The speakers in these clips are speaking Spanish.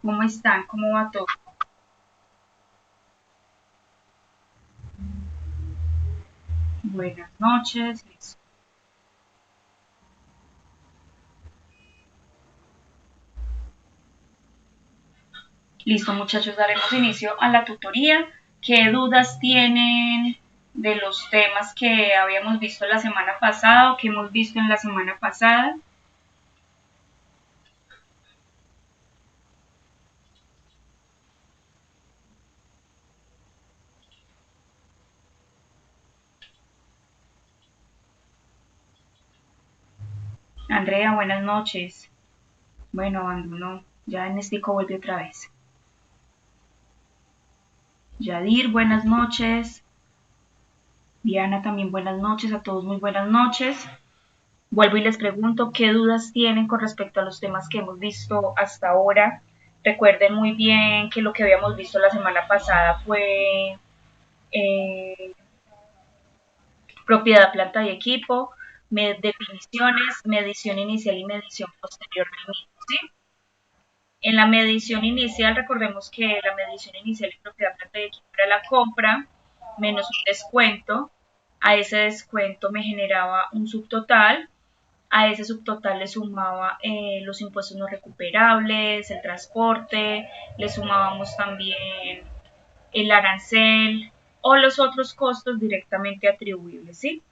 ¿Cómo están? ¿Cómo va todo? Buenas noches. Listo, muchachos, daremos inicio a la tutoría. ¿Qué dudas tienen de los temas que habíamos visto la semana pasada o que hemos visto en la semana pasada? Andrea, buenas noches. Bueno, abandonó. Ya Ernestico vuelve otra vez. Yadir, buenas noches. Diana, también buenas noches. A todos muy buenas noches. Vuelvo y les pregunto qué dudas tienen con respecto a los temas que hemos visto hasta ahora. Recuerden muy bien que lo que habíamos visto la semana pasada fue eh, propiedad, planta y equipo, definiciones, medición inicial y medición posterior del mismo, ¿sí? En la medición inicial, recordemos que la medición inicial y propiedad, planta y equipo era la compra menos un descuento. A ese descuento me generaba un subtotal. A ese subtotal le sumaba los impuestos no recuperables, el transporte, le sumábamos también el arancel o los otros costos directamente atribuibles, ¿sí?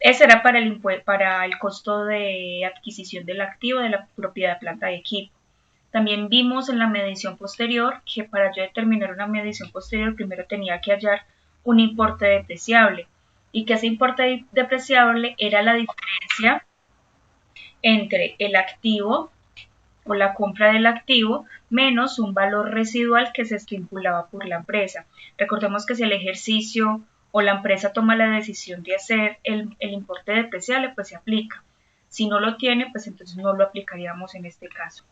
Ese era para el costo de adquisición del activo de la propiedad, planta y equipo. También vimos en la medición posterior que para yo determinar una medición posterior primero tenía que hallar un importe depreciable y que ese importe depreciable era la diferencia entre el activo o la compra del activo menos un valor residual que se estipulaba por la empresa. Recordemos que si el ejercicio o la empresa toma la decisión de hacer el importe depreciable, pues se aplica. Si no lo tiene, pues entonces no lo aplicaríamos en este caso.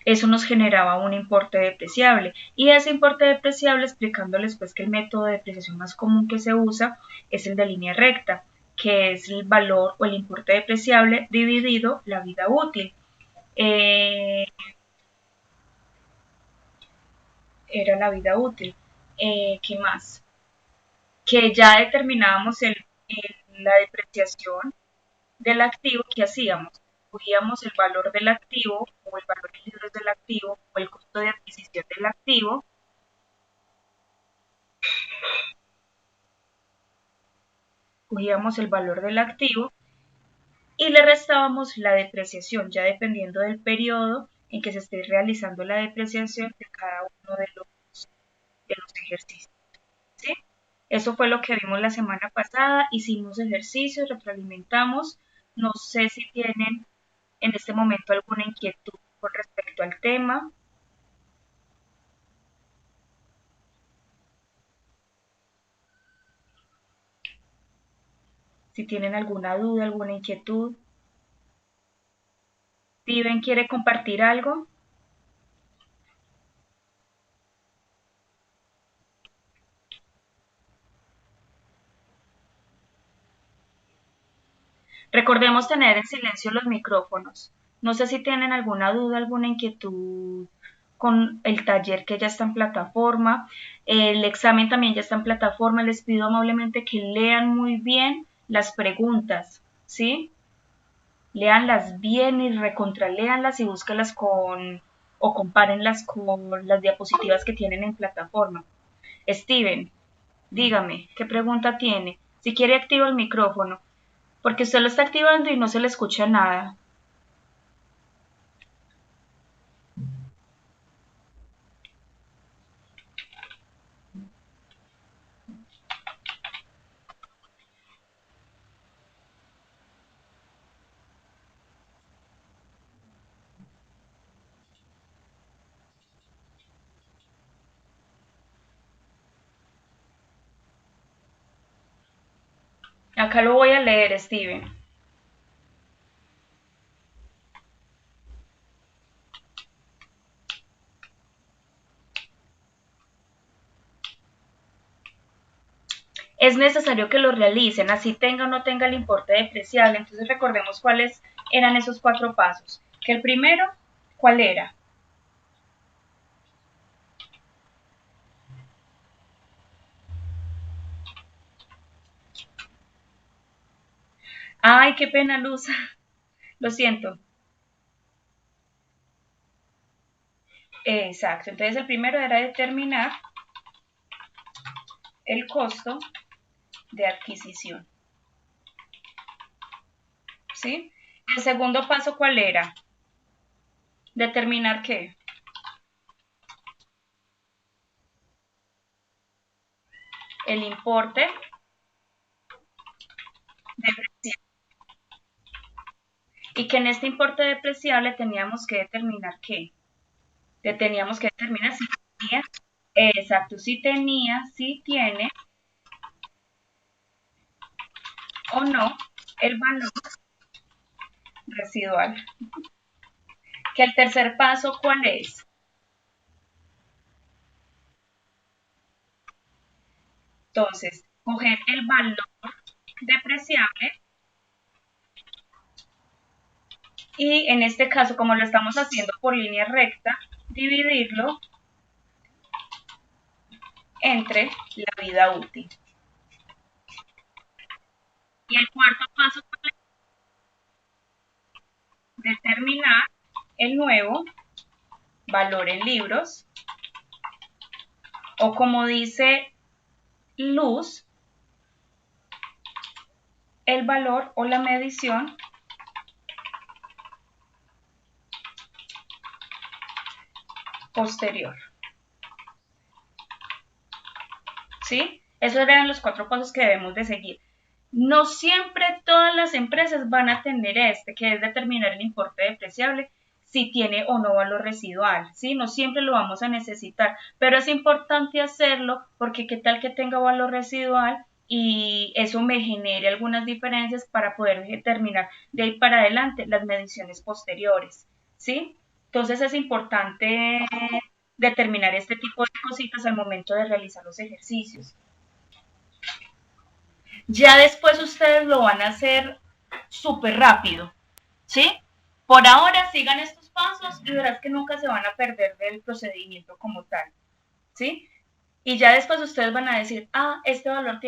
Eso nos generaba un importe depreciable y ese importe depreciable, explicándoles pues que el método de depreciación más común que se usa es el de línea recta, que es el valor o el importe depreciable dividido la vida útil. Eh, Era la vida útil. ¿Qué más? Que ya determinábamos la depreciación del activo, ¿qué hacíamos? Cogíamos el valor del activo o el valor en libros del activo o el costo de adquisición del activo, cogíamos el valor del activo y le restábamos la depreciación, ya dependiendo del periodo en que se esté realizando la depreciación de cada uno de los ejercicios. ¿Sí? Eso fue lo que vimos la semana pasada, hicimos ejercicios, retroalimentamos. No sé si tienen en este momento alguna inquietud con respecto al tema, si tienen alguna duda, alguna inquietud. Steven quiere compartir algo. Recordemos tener en silencio los micrófonos. No sé si tienen alguna duda, alguna inquietud con el taller que ya está en plataforma. El examen también ya está en plataforma. Les pido amablemente que lean muy bien las preguntas, ¿sí? Léanlas bien y recontraléanlas y búscalas con o compárenlas con las diapositivas que tienen en plataforma. Steven, dígame, ¿qué pregunta tiene? Si quiere activa el micrófono, porque usted lo está activando y no se le escucha nada. Acá lo voy a leer, Steven. Es necesario que lo realicen, así tenga o no tenga el importe depreciable. Entonces recordemos cuáles eran esos 4 pasos. Que el primero, ¿cuál era? Ay, qué pena, Luz. Lo siento. Exacto. Entonces el primero era determinar el costo de adquisición. ¿Sí? El segundo paso, ¿cuál era? Determinar qué. El importe depreciable. Y que en este importe depreciable teníamos que determinar qué. Teníamos que determinar si tenía, exacto, si tenía, si tiene o no el valor residual. Que el tercer paso, ¿cuál es? Entonces, coger el valor depreciable y en este caso, como lo estamos haciendo por línea recta, dividirlo entre la vida útil. Y el cuarto paso es determinar el nuevo valor en libros o como dice Luz, el valor o la medición posterior. ¿Sí? Esos eran los 4 pasos que debemos de seguir. No siempre todas las empresas van a tener que es determinar el importe depreciable, si tiene o no valor residual, ¿sí? No siempre lo vamos a necesitar, pero es importante hacerlo porque qué tal que tenga valor residual y eso me genere algunas diferencias para poder determinar de ahí para adelante las mediciones posteriores, ¿sí? Entonces es importante determinar este tipo de cositas al momento de realizar los ejercicios. Ya después ustedes lo van a hacer súper rápido, ¿sí? Por ahora sigan estos pasos y verás que nunca se van a perder del procedimiento como tal, ¿sí? Y ya después ustedes van a decir, ah, este valor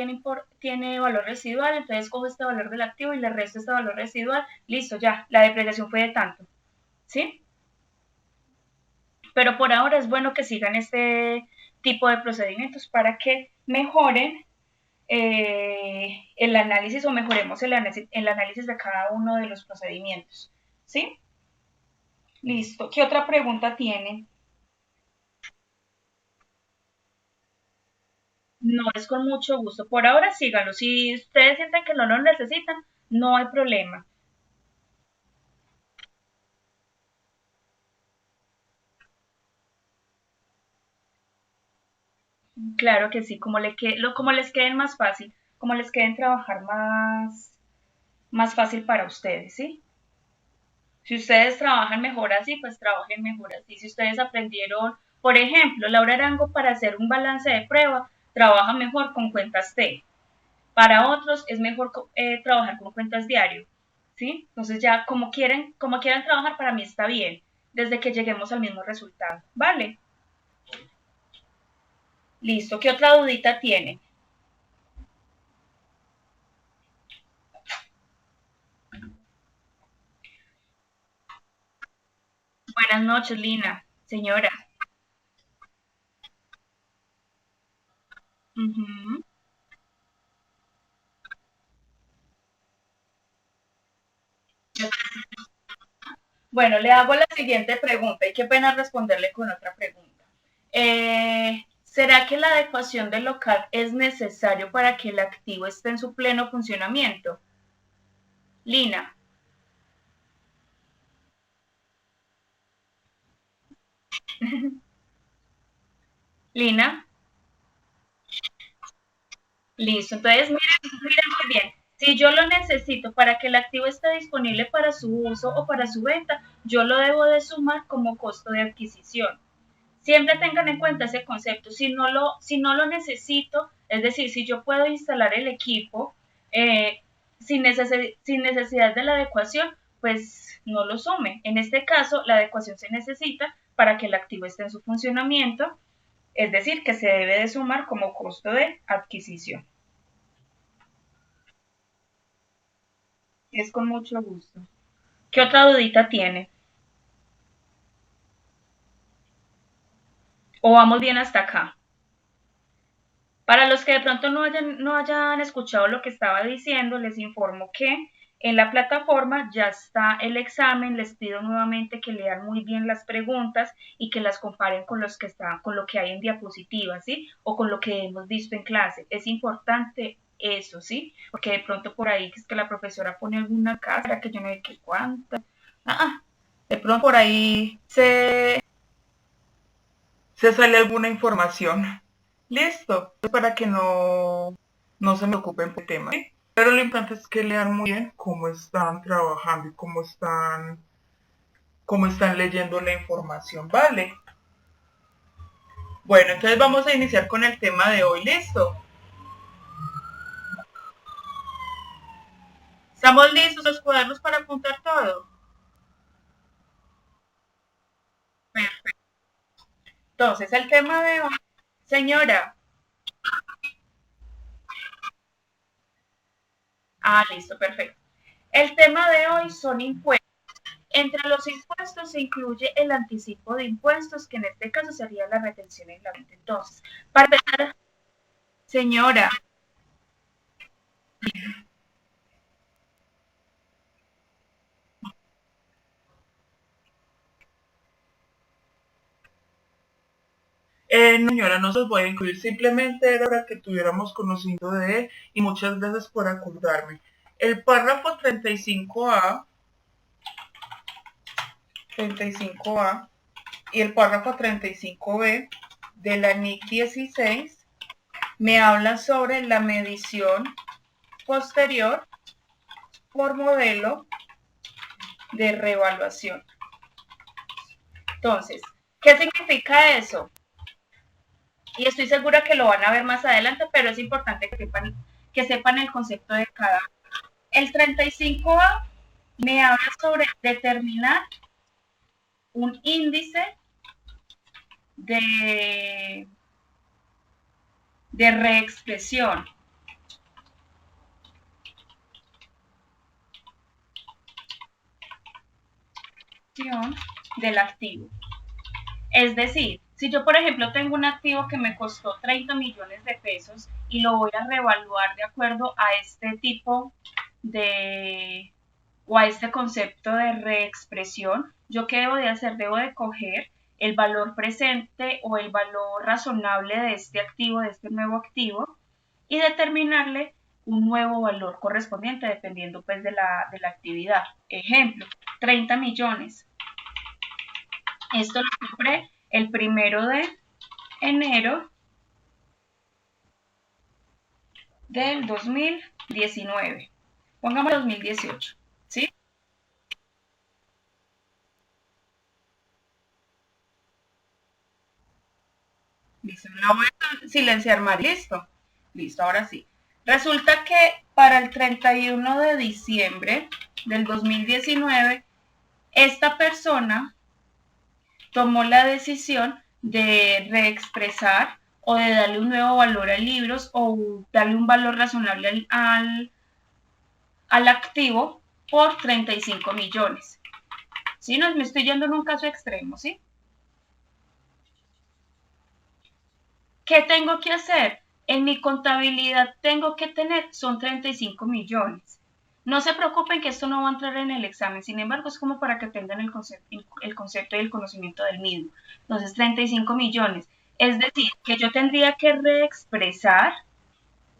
tiene valor residual, entonces cojo este valor del activo y le resto este valor residual, listo, ya, la depreciación fue de tanto, ¿sí? Pero por ahora es bueno que sigan este tipo de procedimientos para que mejoren el análisis o mejoremos el análisis de cada uno de los procedimientos. ¿Sí? Listo. ¿Qué otra pregunta tiene? No es con mucho gusto. Por ahora síganlo. Si ustedes sienten que no lo necesitan, no hay problema. Claro que sí, como les queden más fácil, como les queden trabajar más fácil para ustedes, ¿sí? Si ustedes trabajan mejor así, pues trabajen mejor así. Si ustedes aprendieron, por ejemplo, Laura Arango para hacer un balance de prueba, trabaja mejor con cuentas T. Para otros es mejor trabajar con cuentas diario, ¿sí? Entonces ya como quieran trabajar, para mí está bien, desde que lleguemos al mismo resultado, ¿vale? Listo. ¿Qué otra dudita tiene? Buenas noches, Lina, señora. Ujú. Bueno, le hago la siguiente pregunta y qué pena responderle con otra pregunta. ¿Será que la adecuación del local es necesario para que el activo esté en su pleno funcionamiento? Lina, Lina, listo. Entonces, miren muy bien. Si yo lo necesito para que el activo esté disponible para su uso o para su venta, yo lo debo de sumar como costo de adquisición. Siempre tengan en cuenta ese concepto. Si no lo necesito, es decir, si yo puedo instalar el equipo sin necesidad de la adecuación, pues no lo sume. En este caso, la adecuación se necesita para que el activo esté en su funcionamiento, es decir, que se debe de sumar como costo de adquisición. Es con mucho gusto. ¿Qué otra dudita tiene? ¿O vamos bien hasta acá? Para los que de pronto no hayan escuchado lo que estaba diciendo, les informo que en la plataforma ya está el examen. Les pido nuevamente que lean muy bien las preguntas y que las comparen con con lo que hay en diapositivas, ¿sí? O con lo que hemos visto en clase. Es importante eso, ¿sí? Porque de pronto por ahí es que la profesora pone alguna casa que yo no sé qué cuánta. De pronto por ahí se sale alguna información. Listo, para que no se me ocupen por el tema. ¿Sí? Pero lo importante es que lean muy bien cómo están trabajando y cómo están leyendo la información, ¿vale? Bueno, entonces vamos a iniciar con el tema de hoy, ¿listo? ¿Estamos listos los cuadernos para apuntar todo? Perfecto. Entonces, el tema de hoy, señora. Listo, perfecto. El tema de hoy son impuestos. Entre los impuestos se incluye el anticipo de impuestos, que en este caso sería la retención en la venta. Entonces, para empezar, señora, no, señora, no se los voy a incluir, simplemente era para que tuviéramos conocimiento de él y muchas gracias por acordarme. El párrafo 35A y el párrafo 35B de la NIC 16 me habla sobre la medición posterior por modelo de revaluación. Entonces, ¿qué significa eso? Y estoy segura que lo van a ver más adelante, pero es importante que sepan el concepto de cada. El 35A me habla sobre determinar un índice de, de reexpresión del activo. Es decir, si yo, por ejemplo, tengo un activo que me costó 30 millones de pesos y lo voy a reevaluar de acuerdo a este tipo de o a este concepto de reexpresión, ¿yo qué debo de hacer? Debo de coger el valor presente o el valor razonable de este activo, de este nuevo activo, y determinarle un nuevo valor correspondiente dependiendo pues de la actividad. Ejemplo, 30 millones. Esto lo compré el 1 de enero del 2019. Pongamos 2018, ¿sí? Listo, la voy a silenciar más. Listo. Listo, ahora sí. Resulta que para el 31 de diciembre del 2019, esta persona tomó la decisión de reexpresar o de darle un nuevo valor a libros o darle un valor razonable al activo por 35 millones. ¿Sí? No, me estoy yendo en un caso extremo, ¿sí? ¿Qué tengo que hacer? En mi contabilidad tengo que tener, son 35 millones. No se preocupen que esto no va a entrar en el examen, sin embargo es como para que tengan el concepto y el conocimiento del mismo. Entonces, 35 millones. Es decir, que yo tendría que reexpresar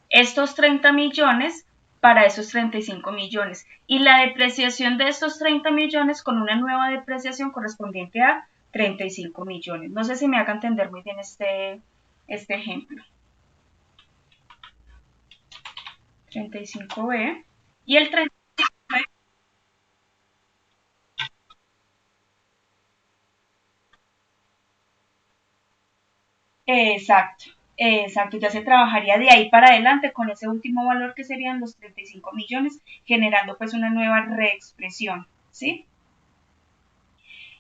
estos 30 millones para esos 35 millones. Y la depreciación de estos 30 millones con una nueva depreciación correspondiente a 35 millones. No sé si me haga entender muy bien este ejemplo. 35B. Y el 35B, exacto, exacto, ya se trabajaría de ahí para adelante con ese último valor que serían los 35 millones, generando pues una nueva reexpresión, ¿sí?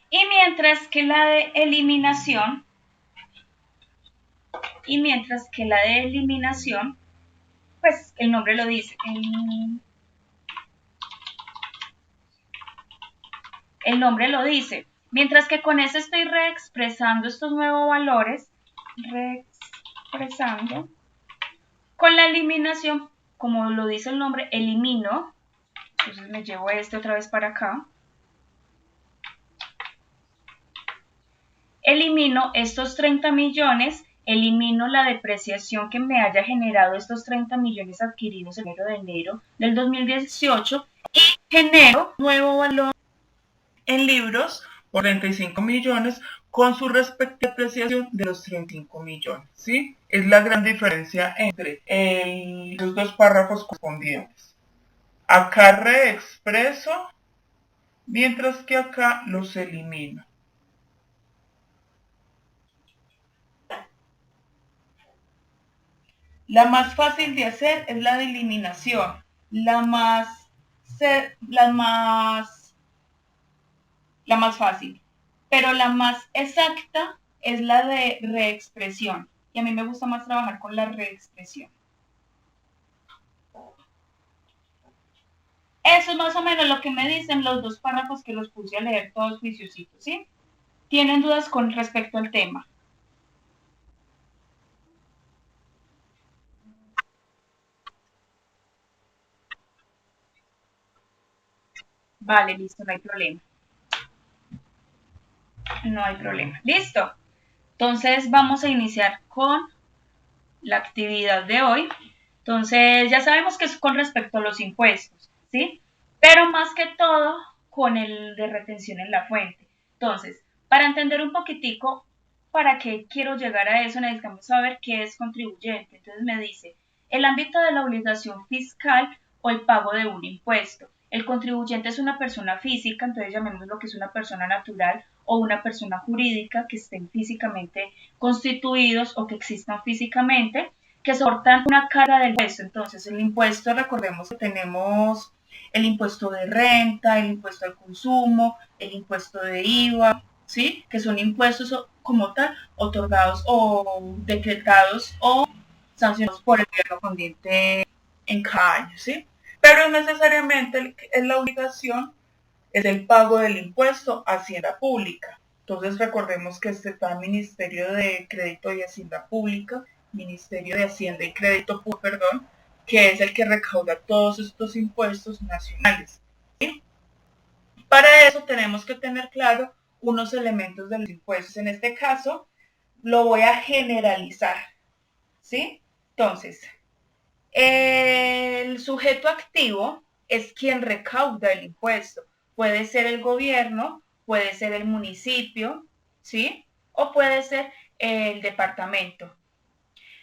Y mientras que la de eliminación, pues el nombre lo dice, El nombre lo dice. Mientras que con ese estoy reexpresando estos nuevos valores, reexpresando. Con la eliminación, como lo dice el nombre, elimino. Entonces me llevo este otra vez para acá. Elimino estos 30 millones, elimino la depreciación que me haya generado estos 30 millones adquiridos el 1 de enero del 2018 y genero nuevo valor en libros por 35 millones con su respectiva apreciación de los 35 millones, ¿sí? Es la gran diferencia entre los dos párrafos correspondientes. Acá reexpreso, mientras que acá los elimino. La más fácil de hacer es la de eliminación. La más fácil. Pero la más exacta es la de reexpresión. Y a mí me gusta más trabajar con la reexpresión. Eso es más o menos lo que me dicen los dos párrafos que los puse a leer todos juiciositos, ¿sí? ¿Tienen dudas con respecto al tema? Vale, listo, no hay problema. No hay problema. Listo. Entonces vamos a iniciar con la actividad de hoy. Entonces ya sabemos que es con respecto a los impuestos, ¿sí? Pero más que todo con el de retención en la fuente. Entonces, para entender un poquitico para qué quiero llegar a eso, necesitamos saber qué es contribuyente. Entonces me dice, el ámbito de la obligación fiscal o el pago de un impuesto. El contribuyente es una persona física, entonces llamemos lo que es una persona natural o una persona jurídica que estén físicamente constituidos o que existan físicamente, que soportan una carga del impuesto. Entonces, el impuesto, recordemos que tenemos el impuesto de renta, el impuesto al consumo, el impuesto de IVA, ¿sí? Que son impuestos como tal otorgados o decretados o sancionados por el gobierno correspondiente en cada año, ¿sí? Pero necesariamente es la obligación es el pago del impuesto a Hacienda Pública. Entonces recordemos que está el Ministerio de Crédito y Hacienda Pública, Ministerio de Hacienda y Crédito Público, perdón, que es el que recauda todos estos impuestos nacionales, ¿sí? Para eso tenemos que tener claro unos elementos de los impuestos. En este caso, lo voy a generalizar, ¿sí? Entonces, el sujeto activo es quien recauda el impuesto. Puede ser el gobierno, puede ser el municipio, ¿sí? O puede ser el departamento.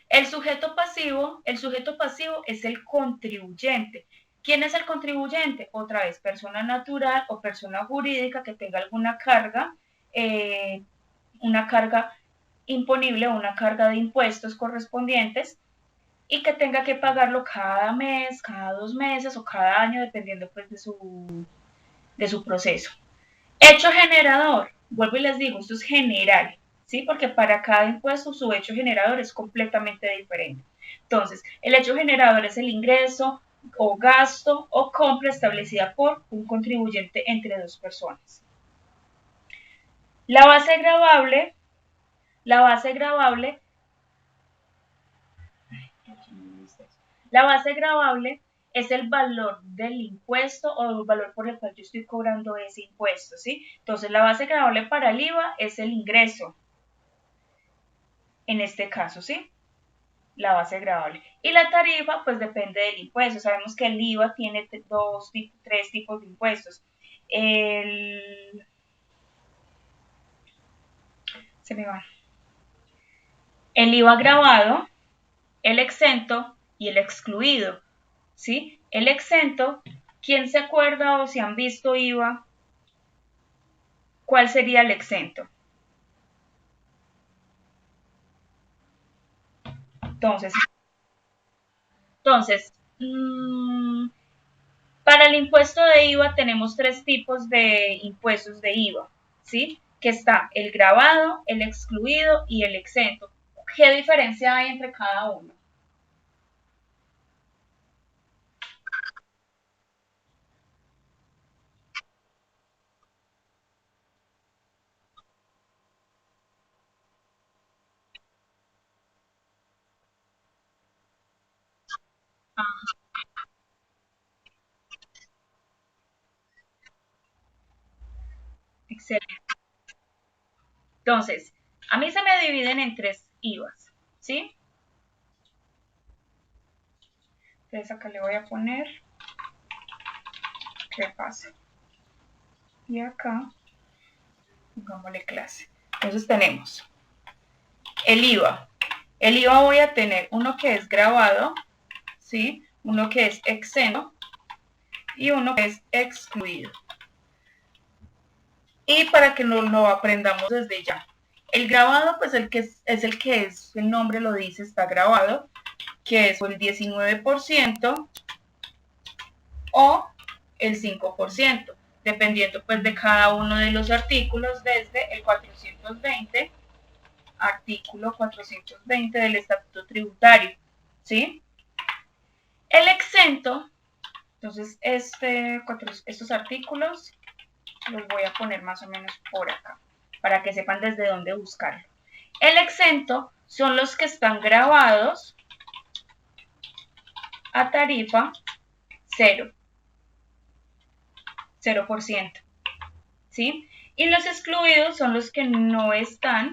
El sujeto pasivo es el contribuyente. ¿Quién es el contribuyente? Otra vez, persona natural o persona jurídica que tenga alguna carga, una carga imponible o una carga de impuestos correspondientes y que tenga que pagarlo cada mes, cada 2 meses o cada año, dependiendo pues de su proceso. Hecho generador, vuelvo y les digo, esto es general, ¿sí? Porque para cada impuesto su hecho generador es completamente diferente. Entonces, el hecho generador es el ingreso o gasto o compra establecida por un contribuyente entre dos personas. La base gravable, la base gravable La base gravable es el valor del impuesto o el valor por el cual yo estoy cobrando ese impuesto, ¿sí? Entonces, la base gravable para el IVA es el ingreso, en este caso, ¿sí? La base gravable. Y la tarifa, pues depende del impuesto. Sabemos que el IVA tiene tres tipos de impuestos. Se me va. El IVA grabado, el exento y el excluido, ¿sí? El exento, ¿quién se acuerda o si han visto IVA? ¿Cuál sería el exento? Entonces, entonces para el impuesto de IVA tenemos tres tipos de impuestos de IVA, ¿sí? Que está el grabado, el excluido y el exento. ¿Qué diferencia hay entre cada uno? Excelente. Entonces, a mí se me dividen en tres IVAs, ¿sí? Entonces acá le voy a poner que pase. Y acá, pongámosle clase. Entonces tenemos el IVA. El IVA voy a tener uno que es grabado, ¿sí? Uno que es exento y uno que es excluido. Y para que lo aprendamos desde ya. El grabado, pues el que es, el nombre lo dice, está grabado, que es el 19% o el 5%, dependiendo pues de cada uno de los artículos desde el 420, artículo 420 del Estatuto Tributario, ¿sí? El exento, entonces estos artículos los voy a poner más o menos por acá, para que sepan desde dónde buscarlo. El exento son los que están grabados a tarifa 0%, ¿sí? Y los excluidos son los que no están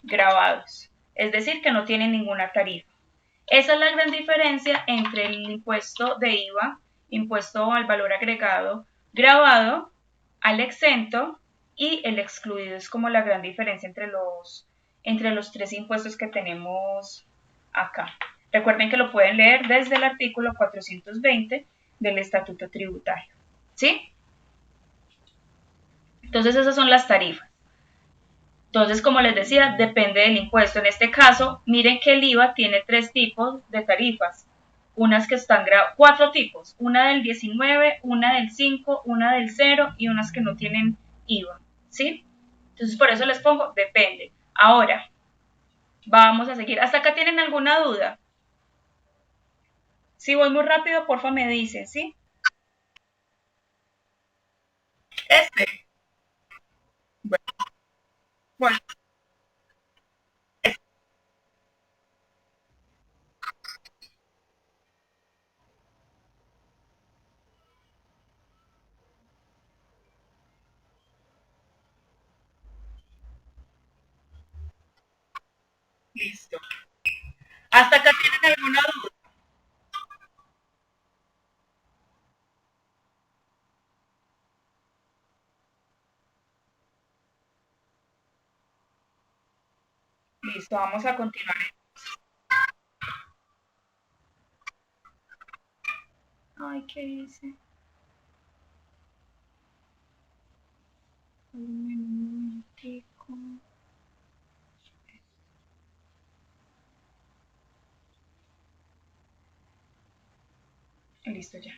grabados, es decir, que no tienen ninguna tarifa. Esa es la gran diferencia entre el impuesto de IVA, impuesto al valor agregado, grabado, al exento y el excluido. Es como la gran diferencia entre los tres impuestos que tenemos acá. Recuerden que lo pueden leer desde el artículo 420 del Estatuto Tributario, ¿sí? Entonces esas son las tarifas. Entonces, como les decía, depende del impuesto. En este caso, miren que el IVA tiene tres tipos de tarifas. Unas que están cuatro tipos, una del 19, una del 5, una del 0 y unas que no tienen IVA, ¿sí? Entonces, por eso les pongo depende. Ahora, vamos a seguir. ¿Hasta acá tienen alguna duda? Si voy muy rápido, porfa me dicen, ¿sí? Este, bueno, bueno, listo. ¿Hasta acá tienen alguna duda? Listo, vamos a continuar. Ay, ¿qué hice? Un momentico. Listo ya.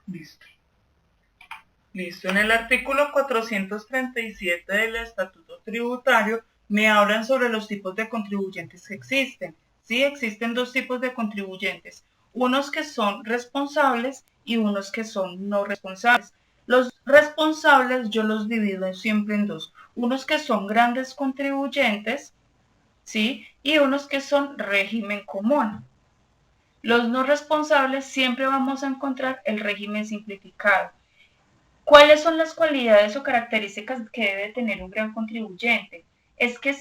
Listo. Listo. En el artículo 437 del Estatuto Tributario me hablan sobre los tipos de contribuyentes que existen. Sí, existen dos tipos de contribuyentes. Unos que son responsables y unos que son no responsables. Los responsables yo los divido siempre en dos. Unos que son grandes contribuyentes, ¿sí? Y unos que son régimen común. Los no responsables siempre vamos a encontrar el régimen simplificado. ¿Cuáles son las cualidades o características que debe tener un gran contribuyente? Es que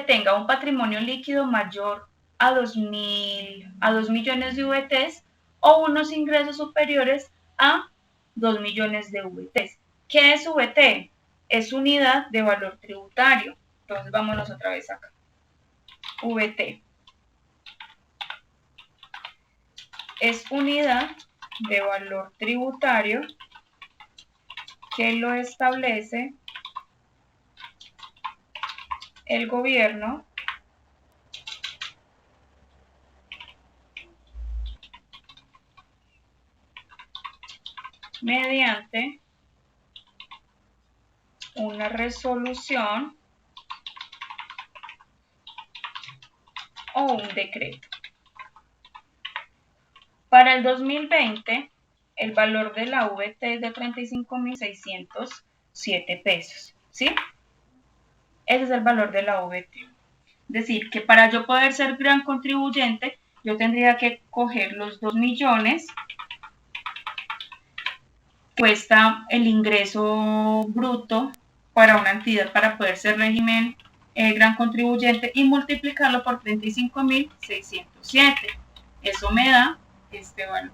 tenga un patrimonio líquido mayor a 2 millones de VTs o unos ingresos superiores a 2 millones de VTs. ¿Qué es VT? Es unidad de valor tributario. Entonces vámonos otra vez acá. VT es unidad de valor tributario que lo establece el gobierno mediante una resolución o un decreto. Para el 2020, el valor de la VT es de 35.607 pesos, ¿sí? Ese es el valor de la VT. Es decir, que para yo poder ser gran contribuyente, yo tendría que coger los 2 millones que cuesta el ingreso bruto para una entidad para poder ser régimen gran contribuyente y multiplicarlo por 35.607. Eso me da este valor.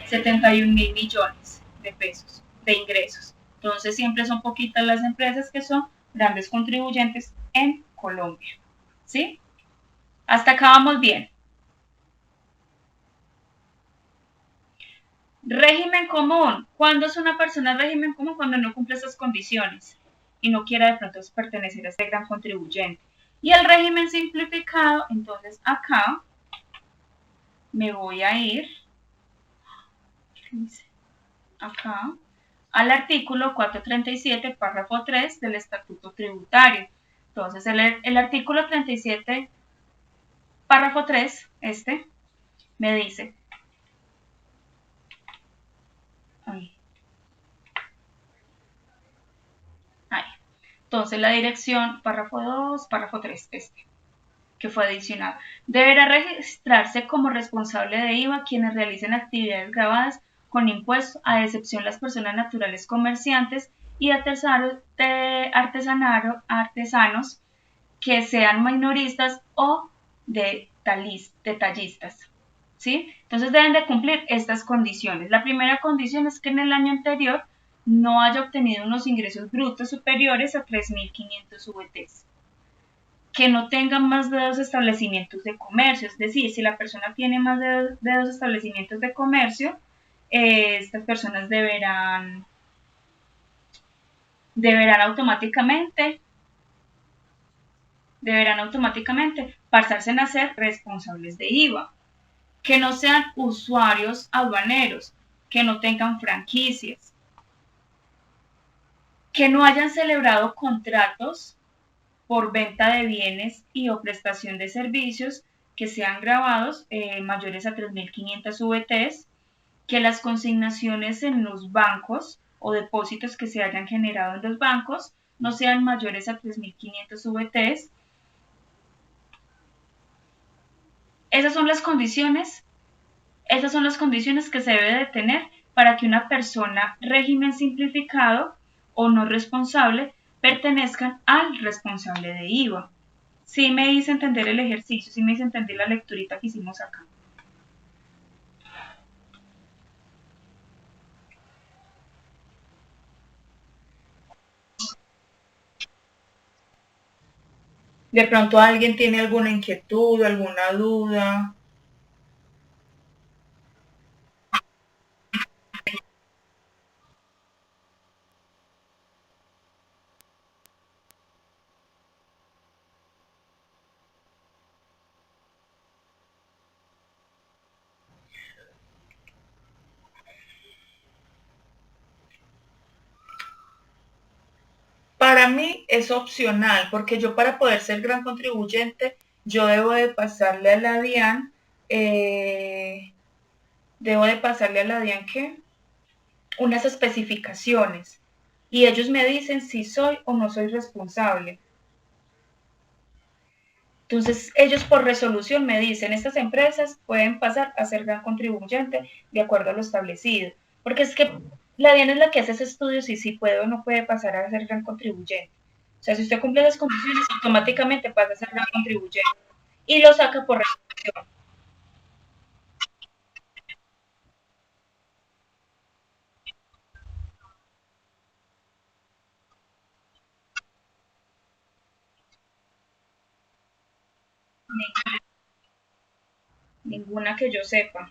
71.000 millones de pesos de ingresos. Entonces siempre son poquitas las empresas que son grandes contribuyentes en Colombia. ¿Sí? Hasta acá vamos bien. Régimen común. ¿Cuándo es una persona régimen común? Cuando no cumple esas condiciones y no quiera de pronto pertenecer a este gran contribuyente. Y el régimen simplificado, entonces acá me voy a ir acá al artículo 437, párrafo 3 del Estatuto Tributario. Entonces, el artículo 37, párrafo 3, me dice, entonces la dirección, párrafo 2, párrafo 3, que fue adicionado. Deberá registrarse como responsable de IVA quienes realicen actividades grabadas con impuesto, a excepción las personas naturales comerciantes y artesanos que sean minoristas o detallistas. ¿Sí? Entonces deben de cumplir estas condiciones. La primera condición es que en el año anterior no haya obtenido unos ingresos brutos superiores a 3.500 VTs. Que no tengan más de 2 establecimientos de comercio, es decir, si la persona tiene más de 2 establecimientos de comercio, estas personas deberán automáticamente pasarse a ser responsables de IVA, que no sean usuarios aduaneros, que no tengan franquicias, que no hayan celebrado contratos por venta de bienes y o prestación de servicios que sean grabados mayores a 3.500 VTs, que las consignaciones en los bancos o depósitos que se hayan generado en los bancos no sean mayores a 3.500 VTs. Esas son las condiciones que se debe de tener para que una persona régimen simplificado o no responsable pertenezcan al responsable de IVA. Sí me hice entender el ejercicio, sí me hice entender la lecturita que hicimos acá. De pronto alguien tiene alguna inquietud, alguna duda. Para mí es opcional, porque yo para poder ser gran contribuyente, yo debo de pasarle a la DIAN, ¿qué? Unas especificaciones. Y ellos me dicen si soy o no soy responsable. Entonces, ellos por resolución me dicen, estas empresas pueden pasar a ser gran contribuyente de acuerdo a lo establecido. Porque es que la DIAN es la que hace ese estudio si puede o no puede pasar a ser gran contribuyente. O sea, si usted cumple las condiciones, automáticamente pasa a ser gran contribuyente. Y lo saca por resolución. Ninguna que yo sepa.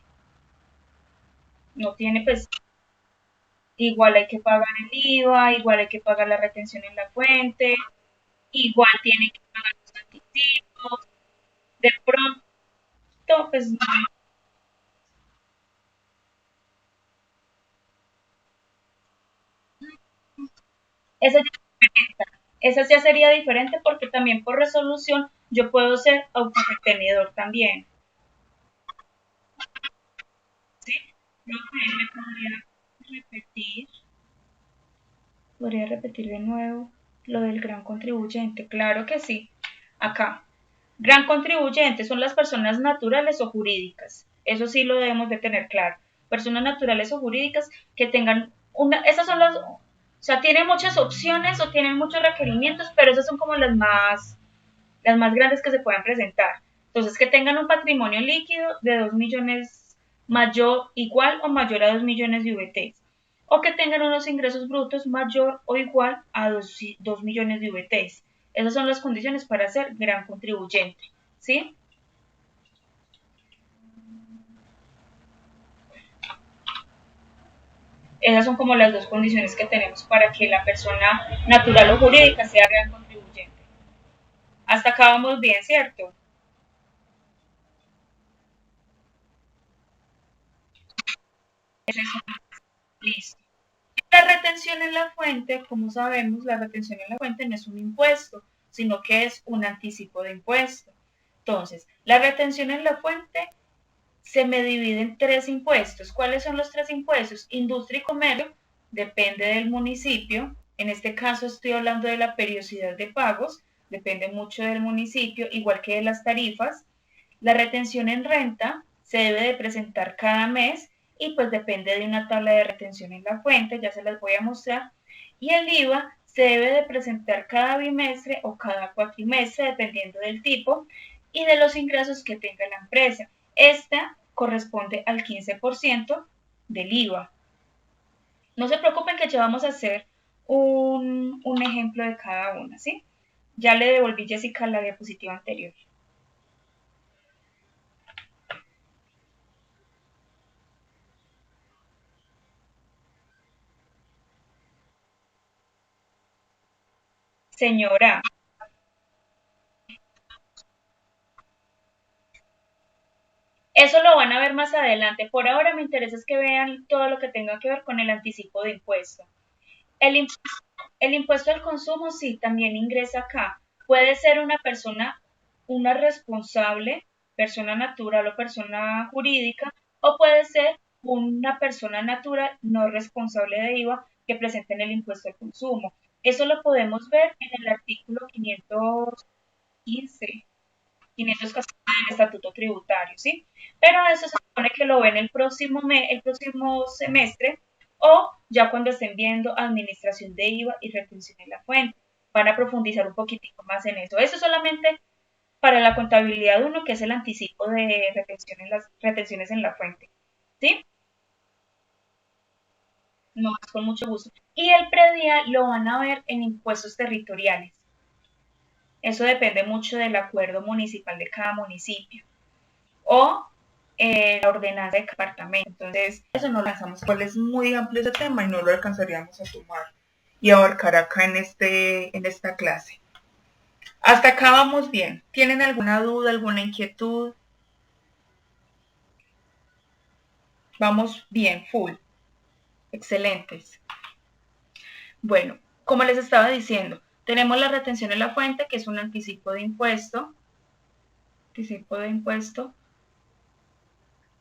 No tiene, pues, igual hay que pagar el IVA, igual hay que pagar la retención en la fuente, igual tiene que pagar los anticipos. De pronto, pues, Esa esa ya sería diferente porque también por resolución yo puedo ser autorretenedor también. ¿Sí? Creo que me podría repetir de nuevo lo del gran contribuyente. Claro que sí. Acá. Gran contribuyente son las personas naturales o jurídicas. Eso sí lo debemos de tener claro. Personas naturales o jurídicas que tengan una, esas son las, o sea, tienen muchas opciones o tienen muchos requerimientos, pero esas son como las más grandes que se puedan presentar. Entonces, que tengan un patrimonio líquido de 2 millones mayor, igual o mayor a 2 millones de VTs. O que tengan unos ingresos brutos mayor o igual a 2 millones de VTs. Esas son las condiciones para ser gran contribuyente. ¿Sí? Esas son como las dos condiciones que tenemos para que la persona natural o jurídica sea gran contribuyente. Hasta acá vamos bien, ¿cierto? Listo. La retención en la fuente, como sabemos, la retención en la fuente no es un impuesto, sino que es un anticipo de impuesto. Entonces, la retención en la fuente se me divide en tres impuestos. ¿Cuáles son los tres impuestos? Industria y comercio, depende del municipio. En este caso estoy hablando de la periodicidad de pagos, depende mucho del municipio, igual que de las tarifas. La retención en renta se debe de presentar cada mes y pues depende de una tabla de retención en la fuente, ya se las voy a mostrar. Y el IVA se debe de presentar cada bimestre o cada cuatrimestre, dependiendo del tipo y de los ingresos que tenga la empresa. Esta corresponde al 15% del IVA. No se preocupen que ya vamos a hacer un ejemplo de cada una, ¿sí? Ya le devolví, Jessica, la diapositiva anterior. Señora, eso lo van a ver más adelante. Por ahora me interesa es que vean todo lo que tenga que ver con el anticipo de impuesto. El, el impuesto al consumo sí también ingresa acá. Puede ser una persona, una responsable, persona natural o persona jurídica, o puede ser una persona natural no responsable de IVA que presenten el impuesto al consumo. Eso lo podemos ver en el artículo 515 514 del Estatuto Tributario, ¿sí? Pero eso se supone que lo ven el próximo semestre o ya cuando estén viendo administración de IVA y retención en la fuente. Van a profundizar un poquitico más en eso. Eso solamente para la contabilidad 1, que es el anticipo de retención en las retenciones en la fuente. ¿Sí? No, es con mucho gusto. Y el predial lo van a ver en impuestos territoriales. Eso depende mucho del acuerdo municipal de cada municipio. O la ordenanza de departamento. Entonces, eso no lo alcanzamos, pues es muy amplio ese tema y no lo alcanzaríamos a tomar y abarcar acá en esta clase. Hasta acá vamos bien. ¿Tienen alguna duda, alguna inquietud? Vamos bien, full. Excelentes. Bueno, como les estaba diciendo, tenemos la retención en la fuente, que es un anticipo de impuesto. Anticipo de impuesto.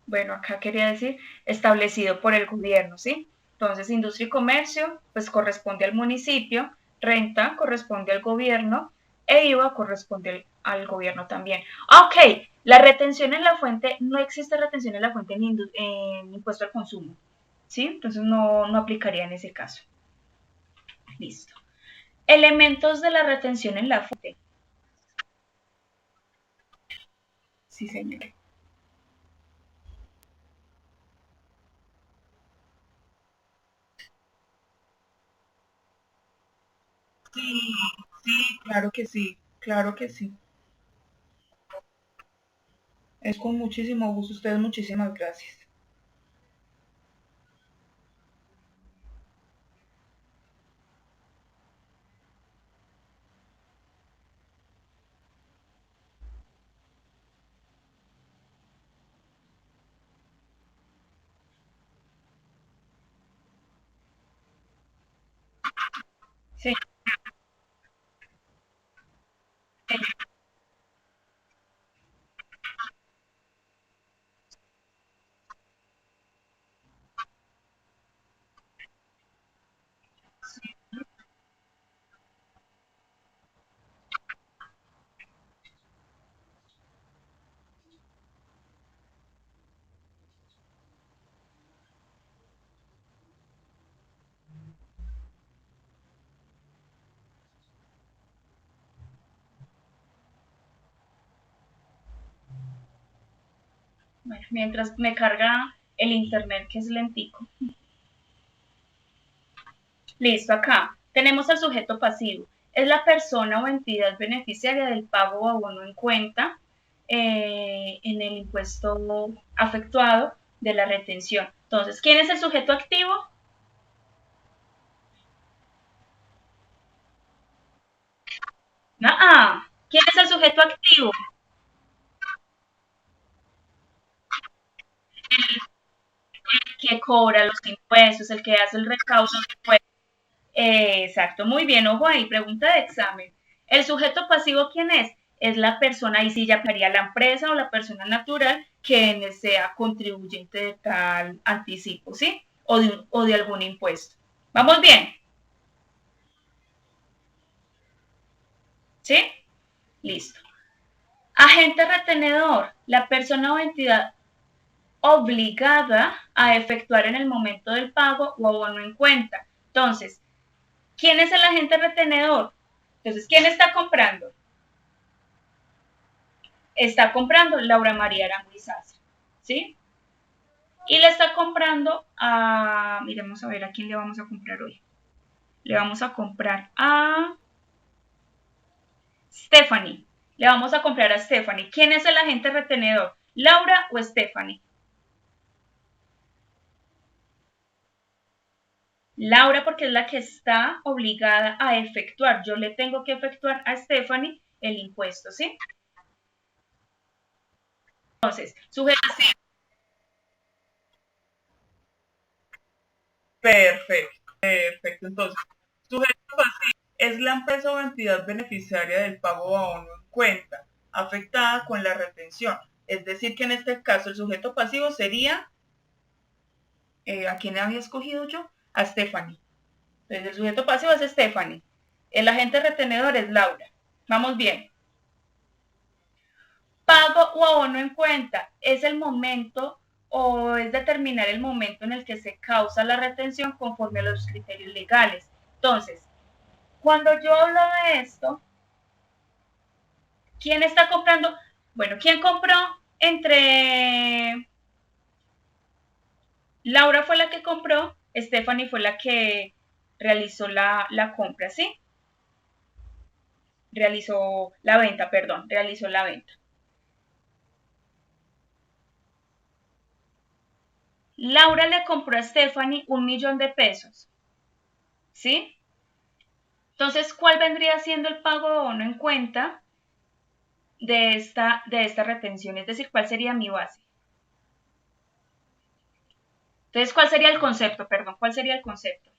Bueno, acá quería decir establecido por el gobierno, ¿sí? Entonces, industria y comercio, pues corresponde al municipio, renta corresponde al gobierno e IVA corresponde al gobierno también. Ok, la retención en la fuente, no existe retención en la fuente en impuesto al consumo, ¿sí? Entonces no aplicaría en ese caso. Listo. Elementos de la retención en la fuente. Sí, señor. Sí, sí, claro que sí, claro que sí. Es con muchísimo gusto. Ustedes, muchísimas gracias. Sí. Bueno, mientras me carga el internet, que es lentico. Listo, acá tenemos al sujeto pasivo. Es la persona o entidad beneficiaria del pago o abono en cuenta en el impuesto afectuado de la retención. Entonces, ¿quién es el sujeto activo? ¿Quién es el sujeto activo? El que cobra los impuestos, el que hace el recaudo de impuestos. Exacto, muy bien, ojo ahí, pregunta de examen. ¿El sujeto pasivo quién es? Es la persona, y sí ya sería la empresa o la persona natural que sea contribuyente de tal anticipo, ¿sí? O de algún impuesto. ¿Vamos bien? ¿Sí? Listo. Agente retenedor, la persona o entidad obligada a efectuar en el momento del pago o abono en cuenta. Entonces, ¿quién es el agente retenedor? Entonces, ¿quién está comprando? Está comprando Laura María Aranguizás, ¿sí? Y le está comprando a, miremos a ver a quién le vamos a comprar hoy. Le vamos a comprar a Stephanie. Le vamos a comprar a Stephanie. ¿Quién es el agente retenedor? ¿Laura o Stephanie? Laura, porque es la que está obligada a efectuar. Yo le tengo que efectuar a Stephanie el impuesto, ¿sí? Entonces, sujeto. Perfecto, perfecto. Entonces, sujeto pasivo es la empresa o entidad beneficiaria del pago o abono en cuenta, afectada con la retención. Es decir, que en este caso el sujeto pasivo sería, ¿a quién había escogido yo? A Stephanie. Entonces, el sujeto pasivo es Stephanie. El agente retenedor es Laura. Vamos bien. Pago o abono en cuenta es el momento o es determinar el momento en el que se causa la retención conforme a los criterios legales. Entonces, cuando yo hablo de esto, ¿quién está comprando? Bueno, ¿quién compró? Entre Laura fue la que compró, Stephanie fue la que realizó la compra, ¿sí? Realizó la venta, perdón, realizó la venta. Laura le compró a Stephanie 1.000.000 de pesos, ¿sí? Entonces, ¿cuál vendría siendo el pago de abono en cuenta de esta retención? Es decir, ¿cuál sería mi base? Entonces, ¿cuál sería el concepto? Perdón, ¿cuál sería el concepto?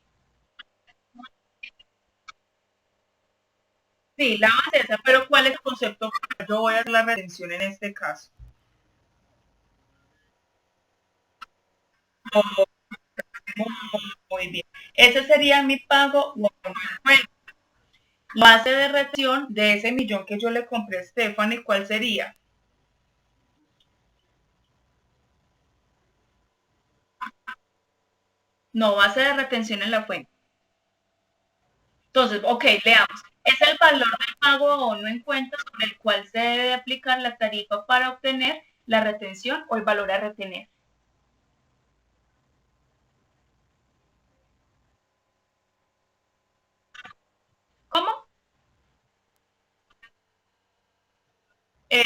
Sí, la base esa, pero ¿cuál es el concepto? Yo voy a hacer la retención en este caso. Oh, muy bien. Ese sería mi pago o abono en cuenta. La base de retención de ese millón que yo le compré a Stephanie, ¿cuál sería? No, base de retención en la fuente. Entonces, ok, leamos. Es el valor del pago o abono en cuenta sobre el cual se debe aplicar la tarifa para obtener la retención o el valor a retener. ¿Cómo? Eh,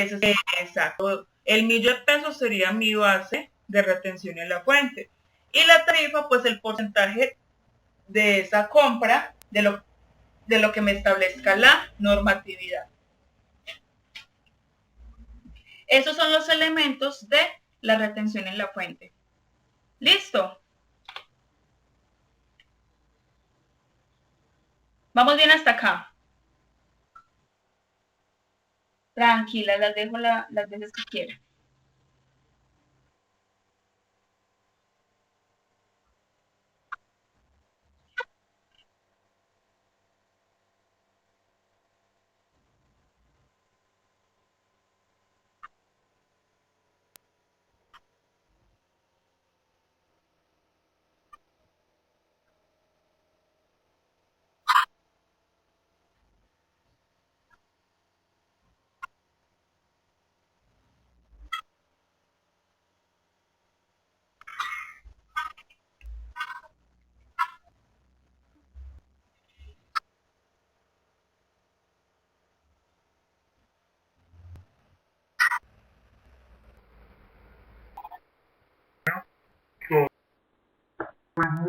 sí, exacto. El millón de pesos sería mi base de retención en la fuente. Y la tarifa, pues el porcentaje de esa compra, de lo que me establezca la normatividad. Esos son los elementos de la retención en la fuente. ¿Listo? Vamos bien hasta acá. Tranquila, las dejo las veces que quieran.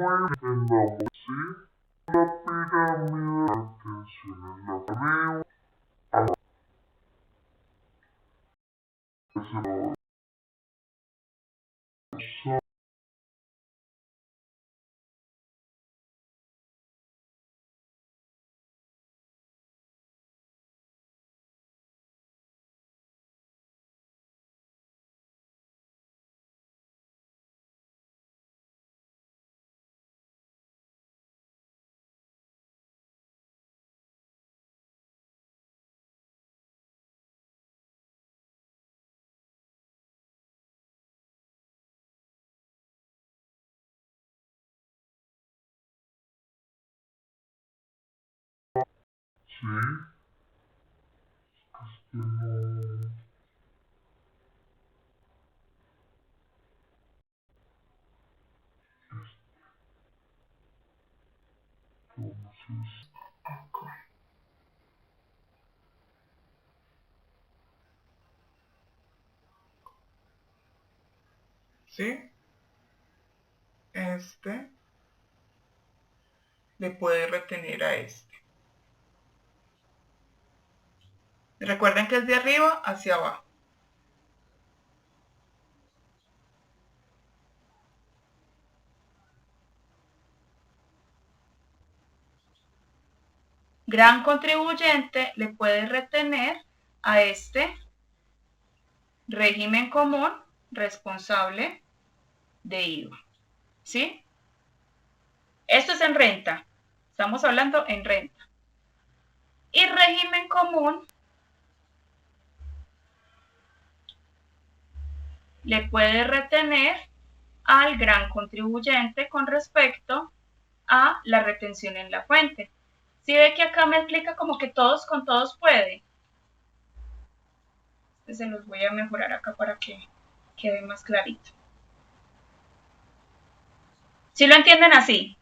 entendamos así la pirámide, la atención en la arriba, abajo, se va a sí, que no, entonces, ¿sí? Este le puede retener a este. Recuerden que es de arriba hacia abajo. Gran contribuyente le puede retener a este régimen común responsable de IVA. ¿Sí? Esto es en renta. Estamos hablando en renta. Y régimen común le puede retener al gran contribuyente con respecto a la retención en la fuente. Si ve que acá me explica como que todos con todos puede. Se los voy a mejorar acá para que quede más clarito. ¿Sí lo entienden así?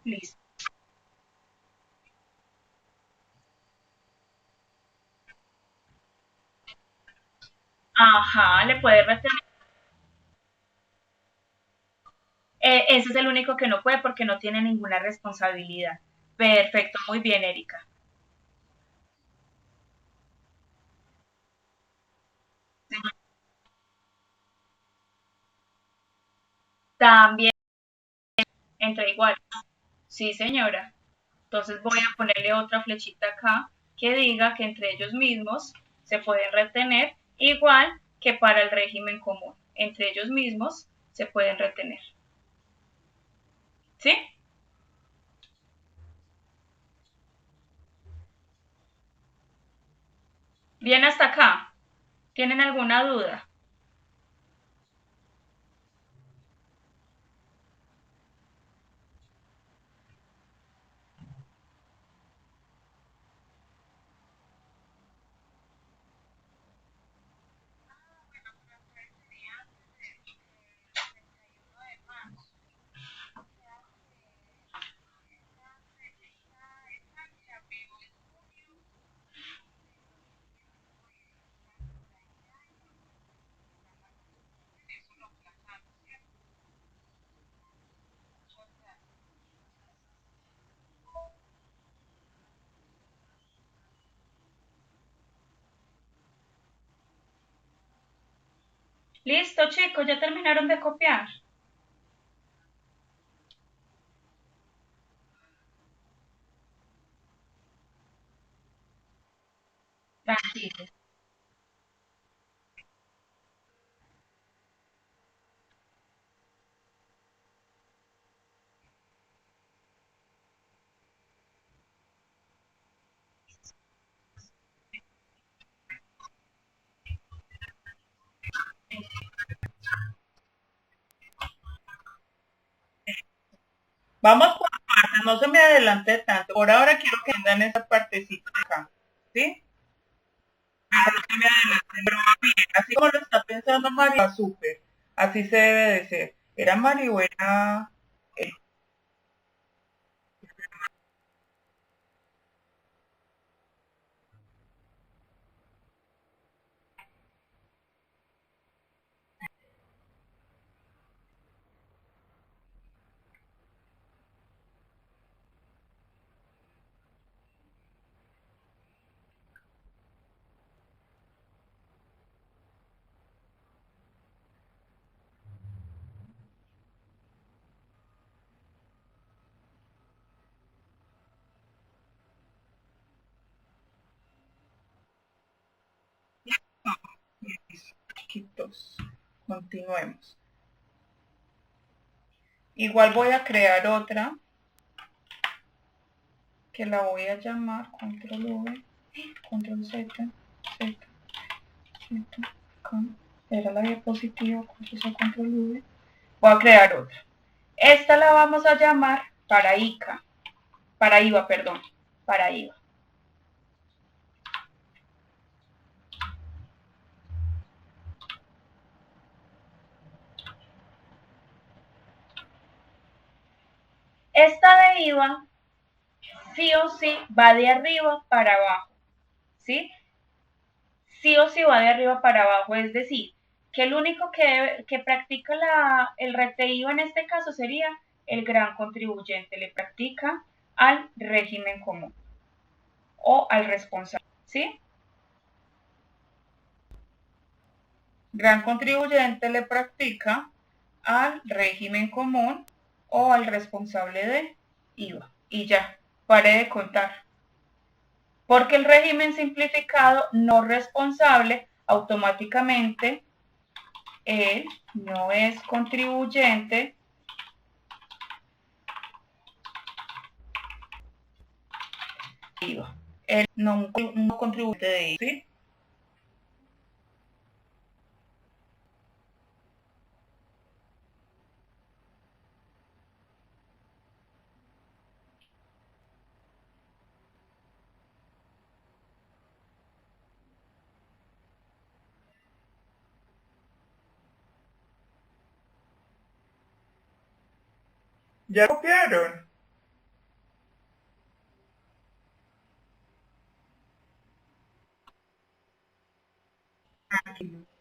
Listo. Ajá, le puede retener. Ese es el único que no puede porque no tiene ninguna responsabilidad. Perfecto, muy bien, Erika. También entra igual. Sí, señora. Entonces voy a ponerle otra flechita acá que diga que entre ellos mismos se pueden retener igual que para el régimen común. Entre ellos mismos se pueden retener. ¿Sí? Bien hasta acá. ¿Tienen alguna duda? Listo, chicos, ya terminaron de copiar. Tranquilos. Vamos por partes, no se me adelante tanto. Por ahora quiero que entiendan esa partecita de acá. ¿Sí? No se me adelante, pero va bien. Así como lo está pensando Mari, va súper. Así se debe de ser. Era Marihuela. chiquitos. Continuemos. Igual voy a crear otra que la voy a llamar control V, control Z, Z, Z, con, era la diapositiva, control Z, control V. Voy a crear otra. Esta la vamos a llamar para IVA, perdón, para IVA. Esta de IVA sí o sí va de arriba para abajo, ¿sí? Sí o sí va de arriba para abajo, es decir, que el único que practica el rete IVA en este caso sería el gran contribuyente, le practica al régimen común o al responsable, ¿sí? Gran contribuyente le practica al régimen común o al responsable de IVA. Y ya, pare de contar. Porque el régimen simplificado no responsable automáticamente él no es contribuyente IVA. Él no un contribuyente de IVA, ¿sí? ¿Ya copiaron? Tranquilo.